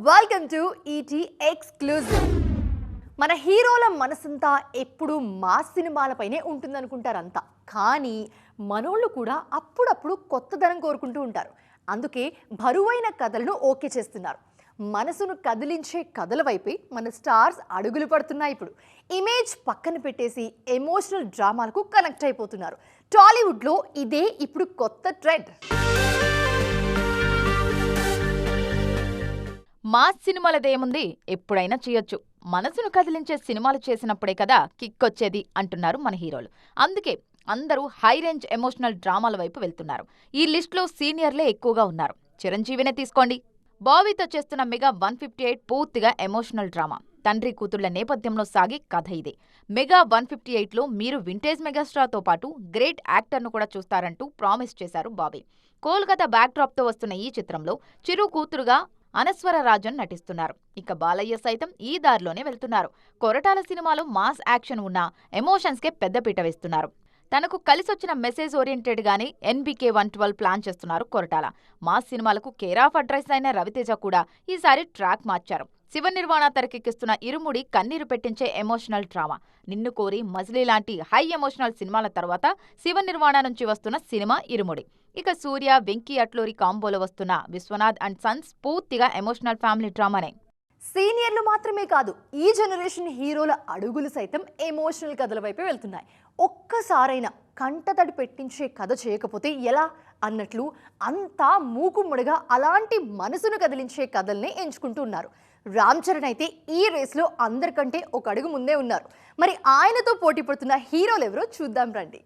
Welcome to ET exclusive. మన హీరోల మనసంతా ఎప్పుడు మాస్ సినిమాలపైనే ఉంటుందనుకుంటారంతా. కానీ మనోళ్ళు కూడా అప్పుడప్పుడు కొత్తదనం కోరుకుంటూ ఉంటారు. అందుకే బరువైన కథలను ఓకే చేస్తున్నారు. మనసును కదిలించే కథల వైపే మన స్టార్స్ అడుగులు పడుతున్నాయి. ఇప్పుడు ఇమేజ్ పక్కన పెట్టేసి ఎమోషనల్ డ్రామాలకు కనెక్ట్ అయిపోతున్నారు. టాలీవుడ్లో ఇదే ఇప్పుడు కొత్త ట్రెండ్. మాస్ సినిమాలదేముంది, ఎప్పుడైనా చేయొచ్చు. మనసును కదిలించే సినిమాలు చేసినప్పుడే కదా కిక్ వచ్చేది అంటున్నారు మన హీరోలు. అందుకే అందరూ హై రేంజ్ ఎమోషనల్ డ్రామాల వైపు వెళ్తున్నారు. ఈ లిస్టులో సీనియర్లే ఎక్కువగా ఉన్నారు. చిరంజీవినే తీసుకోండి. బాబీతో చేస్తున్న మెగా 158 పూర్తిగా ఎమోషనల్ డ్రామా. తండ్రి కూతుళ్ల నేపథ్యంలో సాగే కథ ఇది. మెగా 158లో మీరు వింటేజ్ మెగాస్టార్తో పాటు గ్రేట్ యాక్టర్ను కూడా చూస్తారంటూ ప్రామిస్ చేశారు బాబీ. కోల్కతా బ్యాక్డ్రాప్తో వస్తున్న ఈ చిత్రంలో చిరు కూతురుగా అనస్వర రాజన్ నటిస్తున్నారు. ఇక బాలయ్య సైతం ఈ దారిలోనే వెళ్తున్నారు. కొరటాల సినిమాలో మాస్ యాక్షన్ ఉన్న ఎమోషన్స్కే పెద్దపీట వేస్తున్నారు. తనకు కలిసొచ్చిన మెసేజ్ ఓరియంటెడ్ గానే NBK 112 ప్లాన్ చేస్తున్నారు కొరటాల. మాస్ సినిమాలకు కేర్ ఆఫ్ అడ్రస్ అయిన రవితేజ కూడా ఈసారి ట్రాక్ మార్చారు. శివ నిర్వాణ తెరకెక్కిస్తున్న ఇరుముడి కన్నీరు పెట్టించే ఎమోషనల్ డ్రామా. నిన్ను కోరి, మజిలీ లాంటి హై ఎమోషనల్ సినిమాల తర్వాత శివ నిర్వాణ నుంచి వస్తున్న సినిమా ఇరుముడి. ఇక సూర్య, వెంకీ అట్లూరి కాంబోలో వస్తున్న విశ్వనాథ్ అండ్ సన్స్ పూర్తిగా ఎమోషనల్ ఫ్యామిలీ డ్రామానే. సీనియర్లు మాత్రమే కాదు, ఈ జనరేషన్ హీరోల అడుగులు సైతం ఎమోషనల్ కథల వైపే వెళ్తున్నాయి. ఒక్కసారైనా కంటతడి పెట్టించే కథ చేయకపోతే ఎలా అన్నట్లు అంతా మూకుమ్మడిగా అలాంటి మనసును కదిలించే కథల్నే ఎంచుకుంటూ ఉన్నారు. రామ్ చరణ్ అయితే ఈ రేస్లో అందరికంటే ఒక అడుగు ముందే ఉన్నారు. మరి ఆయనతో పోటీ పడుతున్న హీరోలు ఎవరో చూద్దాం రండి.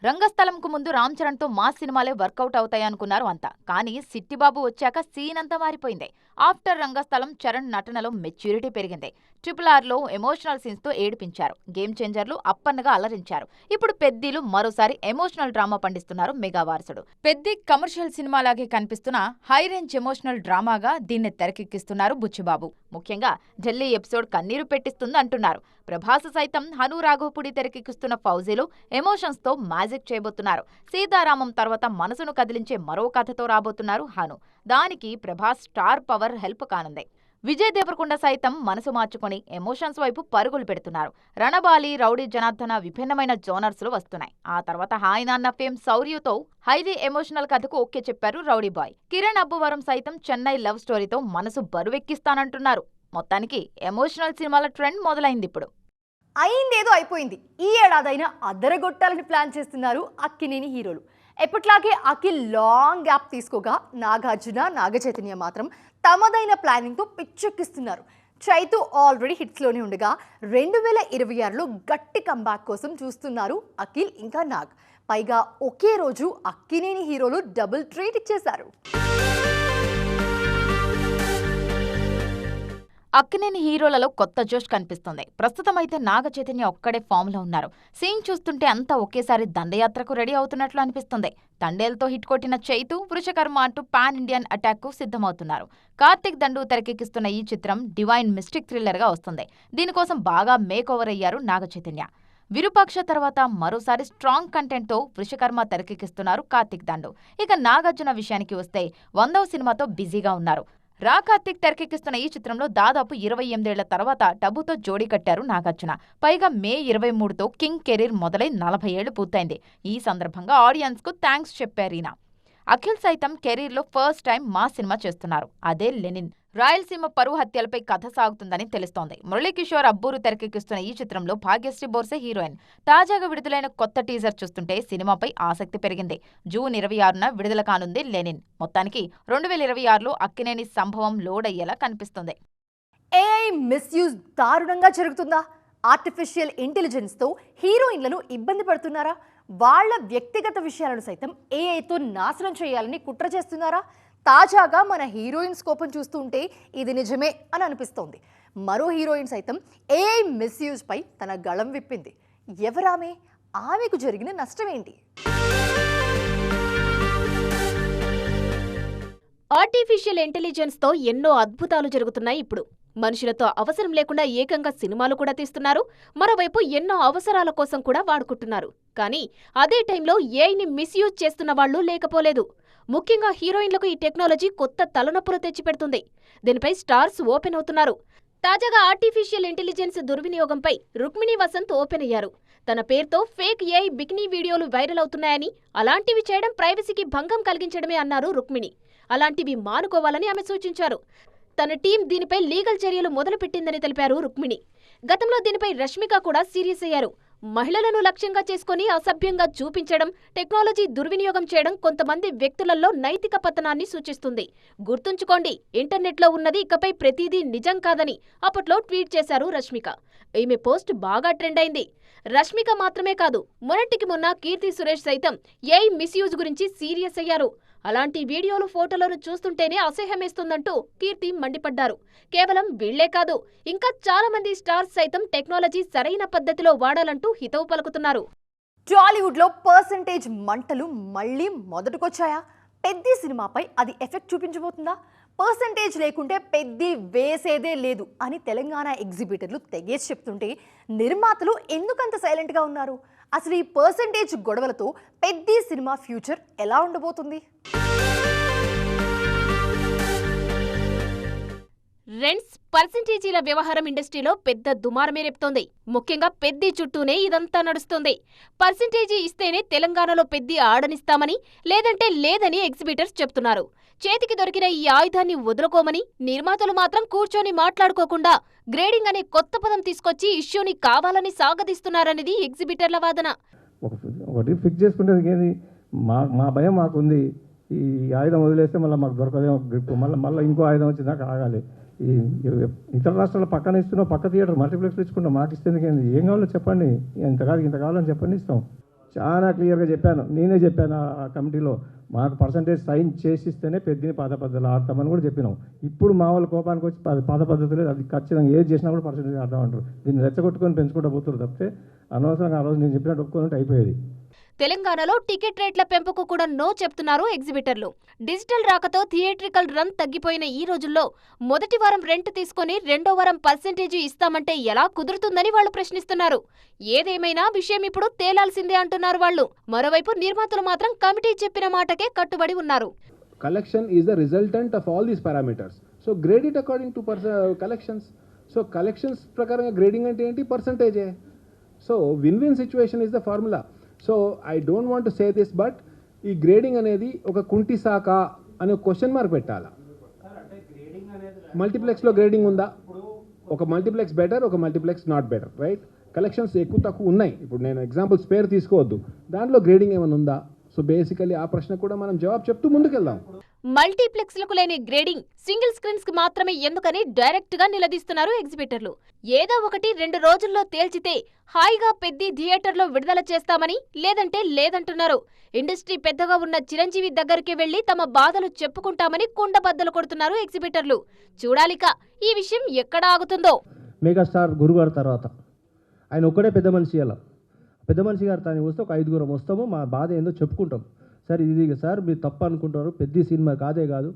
రంగస్థలంకు ముందు రామ్ చరణ్తో మాస్ సినిమాలే వర్కౌట్ అవుతాయనుకున్నారు అంతా. కానీ సిట్టిబాబు వచ్చాక సీన్ అంతా మారిపోయింది. ఆఫ్టర్ రంగస్థలం చరణ్ నటనలో మెచ్యూరిటీ పెరిగింది. RRRలో ఎమోషనల్ సీన్స్తో ఏడిపించారు. గేమ్ చేంజర్లు అప్పన్నగా అలరించారు. ఇప్పుడు పెద్దీలు మరోసారి ఎమోషనల్ డ్రామా పండిస్తున్నారు మెగా వారసుడు. పెద్ది కమర్షియల్ సినిమాలాగే కనిపిస్తున్న హై రేంజ్ ఎమోషనల్ డ్రామాగా దీన్ని తెరకెక్కిస్తున్నారు బుచ్చిబాబు. ముఖ్యంగా ఢిల్లీ ఎపిసోడ్ కన్నీరు పెట్టిస్తుంది అంటున్నారు. ప్రభాస్ సైతం హను రాఘవపూడి తెరకెక్కిస్తున్న ఫౌజీలో ఎమోషన్స్తో మ్యాజిక్ చేయబోతున్నారు. సీతారామం తర్వాత మనసును కదిలించే మరో కథతో రాబోతున్నారు హను. దానికి ప్రభాస్ స్టార్ పవర్ హెల్ప్ కానుంది. విజయ్ దేవరకొండ సైతం మనసు మార్చుకొని ఎమోషన్స్ వైపు పరుగులు పెడుతున్నారు. రణబాలి, రౌడీ జనార్దన విభిన్నమైన జోనర్స్లో వస్తున్నాయి. ఆ తర్వాత హాయ్ నాన్న ఫేమ్ శౌర్యతో హైలీ ఎమోషనల్ కథకు ఓకే చెప్పారు రౌడీ బాయ్. కిరణ్ అబ్బువరం సైతం చెన్నై లవ్ స్టోరీతో మనసు బరువెక్కిస్తానంటున్నారు. మొత్తానికి ఎమోషనల్ సినిమాల ట్రెండ్ మొదలైంది. ఇప్పుడు అయిందేదో అయిపోయింది. ఈ ఏడాదైనా అద్దరగొట్టాలని ప్లాన్ చేస్తున్నారు అక్కినేని హీరోలు. ఎప్పట్లాగే అఖిల్ లాంగ్ గ్యాప్ తీసుకోగా నాగార్జున, నాగచైతన్య మాత్రం తమదైన ప్లానింగ్తో పిచ్చెక్కిస్తున్నారు. చైతు ఆల్రెడీ హిట్స్లోనే ఉండగా 2026లో గట్టి కంబ్యాక్ కోసం చూస్తున్నారు అఖిల్ ఇంకా నాగ్. పైగా ఒకే రోజు అక్కినేని హీరోలు డబుల్ ట్రీట్ ఇచ్చేశారు. అక్కినేని హీరోలలో కొత్త జోష్ కనిపిస్తుంది. ప్రస్తుతం అయితే నాగ చైతన్య ఒక్కడే ఫామ్లో ఉన్నారు. సీన్ చూస్తుంటే అంతా ఒకేసారి దండయాత్రకు రెడీ అవుతున్నట్లు అనిపిస్తుంది. తండేలతో హిట్ కొట్టిన చైతు, వృషకర్మ అంటూ పాన్ ఇండియన్ అటాక్కు సిద్ధమవుతున్నారు. కార్తిక్ దండు తెరకెక్కిస్తున్న ఈ చిత్రం డివైన్ మిస్టిక్ థ్రిల్లర్గా వస్తుంది. దీనికోసం బాగా మేక్ ఓవర్ అయ్యారు నాగ చైతన్య. విరూపాక్ష తర్వాత మరోసారి స్ట్రాంగ్ కంటెంట్తో వృషకర్మ తెరకెక్కిస్తున్నారు కార్తిక్ దండు. ఇక నాగార్జున విషయానికి వస్తే 100వ సినిమాతో బిజీగా ఉన్నారు. కార్తిక్ తెరకెక్కిస్తున్న ఈ చిత్రంలో దాదాపు 28 ఏళ్ల తర్వాత డబ్బుతో జోడీ కట్టారు నాగార్జున. పైగా మే 23తో కింగ్ కెరీర్ మొదలై 40 ఏళ్లు పూర్తయింది. ఈ సందర్భంగా ఆడియన్స్కు థ్యాంక్స్ చెప్పారీనా. అఖిల్ సైతం కెరీర్లో ఫస్ట్ టైం మా సినిమా చేస్తున్నారు. అదే లెనిన్. రాయలసీమ పరువు హత్యలపై కథ సాగుతుందని తెలుస్తోంది. మురళీకిషోర్ అబ్బూరు తెరకెక్కిస్తున్న ఈ చిత్రంలో భాగ్యశ్రీ బోర్సే హీరోయిన్. తాజాగా విడుదలైన కొత్త టీజర్ చూస్తుంటే సినిమాపై ఆసక్తి పెరిగింది. జూన్ 26న విడుదల కానుంది లెనిన్. మొత్తానికి 2026లో అక్కినేని సంభవం లోడ్ అయ్యేలా కనిపిస్తుంది. AI మిస్యూజ్ దారుణంగా జరుగుతుందా? ఆర్టిఫిషియల్ ఇంటెలిజెన్స్తో హీరోయిన్లను ఇబ్బంది పడుతున్నారా? వాళ్ల వ్యక్తిగత విషయాలను సైతం AIతో నాశనం చేయాలని కుట్ర చేస్తున్నారా? తాజాగా మన హీరోయిన్స్ కోపం చూస్తుంటే ఇది నిజమే అని అనిపిస్తోంది. మరో హీరోయిన్ సైతం AI మిస్యూజ్ పై తన గళం విప్పింది. ఎవరామె? ఆమెకు జరిగిన నష్టమేంటి? ఆర్టిఫిషియల్ ఇంటెలిజెన్స్తో ఎన్నో అద్భుతాలు జరుగుతున్నాయి ఇప్పుడు. మనుషులతో అవసరం లేకుండా ఏకంగా సినిమాలు కూడా తీస్తున్నారు. మరోవైపు ఎన్నో అవసరాల కోసం కూడా వాడుకుంటున్నారు. కానీ అదే టైంలో ఏఐని మిస్యూజ్ చేస్తున్న వాళ్ళు లేకపోలేదు. ముఖ్యంగా హీరోయిన్లకు ఈ టెక్నాలజీ కొత్త తలనొప్పులు తెచ్చిపెడుతుంది. దీనిపై స్టార్స్ ఓపెన్ అవుతున్నారు. తాజాగా ఆర్టిఫిషియల్ ఇంటెలిజెన్స్ దుర్వినియోగంపై రుక్మిణి వసంత్ ఓపెన్ అయ్యారు. తన పేరుతో ఫేక్ ఏఐ బికినీ వీడియోలు వైరల్ అవుతున్నాయని, అలాంటివి చేయడం ప్రైవసీకి భంగం కలిగించడమే అన్నారు రుక్మిణి. అలాంటివి మానుకోవాలని ఆమె సూచించారు. తన టీం దీనిపై లీగల్ చర్యలు మొదలుపెట్టిందని తెలిపారు రుక్మిణి. గతంలో దీనిపై రష్మిక కూడా సీరియస్ అయ్యారు. మహిళలను లక్ష్యంగా చేసుకుని అసభ్యంగా చూపించడం, టెక్నాలజీ దుర్వినియోగం చేయడం కొంతమంది వ్యక్తులలో నైతిక పతనాన్ని సూచిస్తుంది. గుర్తుంచుకోండి, ఇంటర్నెట్లో ఉన్నది ఇకపై ప్రతిదీ నిజం కాదని అప్పట్లో ట్వీట్ చేశారు రష్మిక. ఈమె పోస్ట్ బాగా ట్రెండ్ అయింది. రష్మిక మాత్రమే కాదు, మొన్నటికి మొన్న కీర్తి సురేష్ సైతం ఏఐ మిస్యూజ్ గురించి సీరియస్ అయ్యారు. అలాంటి వీడియోలు, ఫోటోలను చూస్తుంటేనే అసహ్యమేస్తుందంటూ కీర్తి మండిపడ్డారు. కేవలం వీళ్లే కాదు, ఇంకా చాలా మంది స్టార్స్ సైతం టెక్నాలజీ సరైన పద్ధతిలో వాడాలంటూ హితవు పలుకుతున్నారు. టాలీవుడ్లో పర్సంటేజ్ మంటలు మళ్ళీ మొదటికొచ్చాయా? పెద్ది సినిమాపై అది ఎఫెక్ట్ చూపించబోతుందా? పర్సంటేజ్ లేకుంటే పెద్ది వేసేదే లేదు అని తెలంగాణ ఎగ్జిబిటర్లు తెగేసి చెప్తుంటే నిర్మాతలు ఎందుకంత సైలెంట్గా ఉన్నారు? అసలు ఈ పర్సంటేజ్ గొడవలతో పెద్ది సినిమా ఫ్యూచర్ ఎలా ఉండబోతుంది? రెంట్స్, పర్సెంటేజీల వ్యవహారం ఇండస్ట్రీలో పెద్ద దుమారమే రేపుతోంది. ముఖ్యంగా పెద్ది చుట్టూనే ఇదంతా నడుస్తోంది. పర్సెంటేజీ ఇస్తేనే తెలంగాణలో పెద్ది ఆడనిస్తామని, లేదంటే లేదని ఎగ్జిబిటర్స్ చెప్తున్నారు. చేతికి దొరికిన ఈ ఆయుధాన్ని వదులుకోమని, నిర్మాతలు మాత్రం కూర్చొని మాట్లాడుకోకుండా గ్రేడింగ్ అనే కొత్త పదం తీసుకొచ్చి ఇష్యూని కావాలని సాగదీస్తున్నారనేది ఎగ్జిబిటర్ల వాదన. ఒకటి ఫిక్స్ చేసుకుంటే మా భయం మాకుంది. ఈ ఆయుధం వదిలేస్తే మళ్ళీ మాకు దొరకదేమో గ్రిప్, మళ్ళీ ఇంకో ఆయుధం వచ్చి దాకా ఆగాలి. ఈ ఇతర రాష్ట్రాల పక్కన ఇస్తున్నాం, పక్క థియేటర్ మల్టీప్లెక్స్ ఇచ్చుకుంటాం, మాకు ఇస్తేందుకు ఏం కావాలో చెప్పండి, ఇంత కావాలని చెప్పండి, ఇస్తాం. చాలా క్లియర్గా చెప్పాను, నేనే చెప్పాను ఆ కమిటీలో, మాకు పర్సంటేజ్ సైన్ చేసిస్తేనే పెద్దని పాత పద్ధతులు ఆడతామని కూడా చెప్పినాం. ఇప్పుడు మా వాళ్ళ కోపానికి వచ్చి పాత పద్ధతులు అది ఖచ్చితంగా ఏది చేసినా కూడా పర్సంటేజ్ ఆడతాం అంటారు. దీన్ని రెచ్చగొట్టుకొని పెంచుకుంటూ పోతారు తప్పితే అనవసరంగా ఆ రోజు నేను చెప్పినట్టు ఒప్పుకుంటే అయిపోయేది. తెలంగాణలో టికెట్ రేట్ల పెంపుకు కూడా నో చెప్తున్నారు ఎగ్జిబిటర్లు. డిజిటల్ రాకతో థియేట్రికల్ రన్ తగ్గిపోయిన ఈ రోజుల్లో మొదటి వారం రెంట్ తీసుకుని రెండో వారం పర్సెంటేజీ ఇస్తామంటే ఎలా కుదురుతుందని వాళ్ళు ప్రశ్నిస్తున్నారు. ఏదేమైనా విషయం ఇప్పుడు తేలాల్సిందే అంటున్నారు వాళ్ళు. మరోవైపు నిర్మాతలు మాత్రం కమిటీ చెప్పిన మాటకే కట్టుబడి ఉన్నారు. Collection is the resultant of all these parameters. So grade it according to collections. So collections ప్రకారంగా గ్రేడింగ్ అంటే ఏంటి? పర్సంటేజే. So win-win situation is the formula. So I don't want to say this, but ఈ grading అనేది ఒక కుంటి సాక అనే question mark పెట్టాలా? మల్టీప్లెక్స్లో గ్రేడింగ్ ఉందా? ఒక మల్టీప్లెక్స్ బెటర్, ఒక multiplex not better, right? Collections ఎక్కువ తక్కువ ఉన్నాయి. ఇప్పుడు నేను ఎగ్జాంపుల్స్ పేరు తీసుకోవద్దు, దాంట్లో గ్రేడింగ్ ఏమైనా ఉందా? సో బేసికలీ ఆ ప్రశ్న కూడా మనం జవాబు చెప్తూ ముందుకెళ్దాం. మల్టీప్లెక్స్లకు లేని గ్రేడింగ్ సింగిల్ స్క్రీన్స్ కి మాత్రమే ఎందుకని డైరెక్ట్ గా నిలదీస్తున్నారు ఎగ్జిబిటర్లు. ఏదో ఒకటి 2 రోజుల్లో తేల్చితే హాయిగా పెద్ది థియేటర్లో విడుదల చేస్తామని, లేదంటే లేదంటున్నారు. ఇండస్ట్రీ పెద్దగా ఉన్న చిరంజీవి దగ్గరికి వెళ్లి తమ బాధలు చెప్పుకుంటామని కుండబద్దలు కొడుతున్నారు ఎగ్జిబిటర్లు. చూడాలిక ఈ విషయం ఎక్కడ ఆగుతుందో. మెగాస్టార్ గురుగారు తర్వాత ఆయన ఒక్కడే పెద్ద మనిషి. అలా పెద్ద మనిషి గారు తాను వస్తే ఒక 5గురం వస్తాము, మా బాధ ఏందో చెప్పుకుంటాం. సార్ ఇది సార్ మీరు తప్పు అనుకుంటారు, పెద్ద సినిమా కాదే కాదు,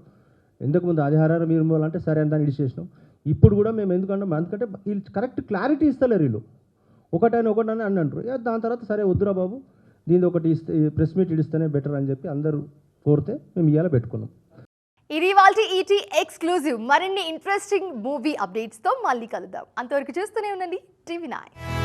ఇంతకుముందు ఆదిహారాలు మీరు అంటే సరే అని దాన్ని ఇడిచేసినాం. ఇప్పుడు కూడా మేము ఎందుకంటాం, ఎందుకంటే వీళ్ళు కరెక్ట్ క్లారిటీ ఇస్తలేరు. వీళ్ళు ఒకటని అని అంటారు. దాని తర్వాత సరే వద్దురా బాబు, దీని ఒకటి ప్రెస్ మీట్ ఇడిస్తేనే బెటర్ అని చెప్పి అందరూ కోరితే మేము ఇవాళ పెట్టుకున్నాం. ఇది వాళ్ళ ఈటీ ఎక్స్క్లూజివ్. మరిన్ని ఇంట్రెస్టింగ్ మూవీ అప్డేట్స్తో మళ్ళీ కలుద్దాం. అంతవరకు చూస్తూనే ఉండండి TV9.